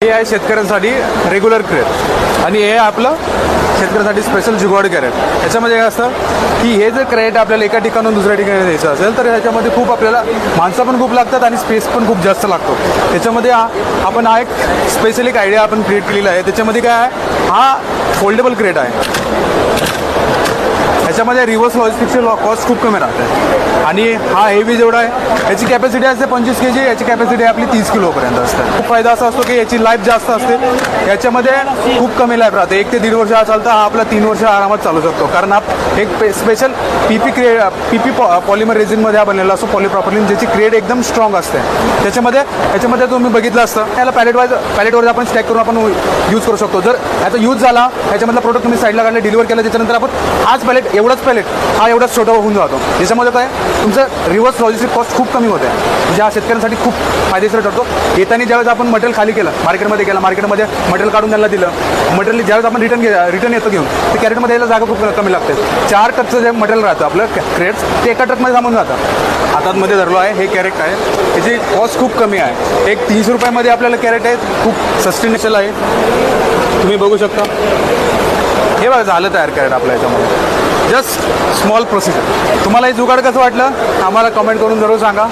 हे आहे शेतकऱ्यांसाठी रेग्युलर क्रेट आणि हे आपलं शेतकऱ्यांसाठी स्पेशल जुगाड कॅरेट. याच्यामध्ये काय असतं की हे जर क्रेट आपल्याला एका ठिकाणाहून दुसऱ्या ठिकाणी द्यायचं असेल तर ह्याच्यामध्ये खूप आपल्याला माणसं पण खूप लागतात आणि स्पेस पण खूप जास्त लागतो. त्याच्यामध्ये आपण एक स्पेशल एक आयडिया आपण क्रिएट केलेला आहे. त्याच्यामध्ये काय आहे, हा फोल्डेबल क्रेट आहे. ह्याच्यामध्ये रिव्हर्स लॉजिस्टिक्सचे कॉस्ट खूप कमी राहते आणि हा हेवी जेवढा आहे याची कॅपॅसिटी असते 25 kg, याची कॅपॅसिटी आपली 30 किलोपर्यंत असते. खूप फायदा असा असतो की याची लाईफ जास्त असते. याच्यामध्ये खूप कमी लाईफ राहते. 1 ते 1.5 वर्ष हा चालता, हा आपला 3 वर्ष आरामात चालू शकतो. कारण हा एक स्पेशल पीपी पॉलिमर रेझिनमध्ये हा बनलेला असतो, पॉलिप्रॉपिलिन, ज्याची ग्रेड एकदम स्ट्रॉंग असते. याच्यामध्ये तुम्ही बघितलं असतं याला पॅलेटवर आपण स्टॅक करून आपण यूज करू शकतो. जर याचा यूज झाला, ह्याच्यामधला प्रोडक्ट तुम्ही साईडला काढले, डिलिव्हर केलं, त्याच्यानंतर आपण हाच पॅलेट हा एवढाच छोटा होऊन जातो. त्याच्यामध्ये काय तुमचं रिव्हर्स लॉजिस्टिक कॉस्ट खूप कमी होते, म्हणजे हा शेतकऱ्यांसाठी खूप फायदेशीर ठरतो. येताना ज्यावेळेस आपण मटेरियल खाली केलं, मार्केटमध्ये मटेरियल काढून त्याला दिलं, मटेरियल ज्यावेळेस आपण रिटर्न येतो घेऊन, ते कॅरेटमध्ये यायला जागा खूप कमी लागते. 4 ट्रकचं जे मटेरियल राहतं आपलं क्रेट्स, ते एका ट्रकमध्ये थांबून जातं. हातामध्ये धरलो आहे, हे कॅरेट आहे, त्याची कॉस्ट खूप कमी आहे. एक 30 रुपयामध्ये आपल्याला कॅरेट आहे, खूप सस्टेनेबल आहे. तुम्ही बघू शकता. हे बघा झालं तयार कॅरेट आपल्या याच्यामध्ये. Just small procedure. तुम्हाला हे जुगाड कसं वाटलं आम्हाला कमेंट करून जरूर सांगा.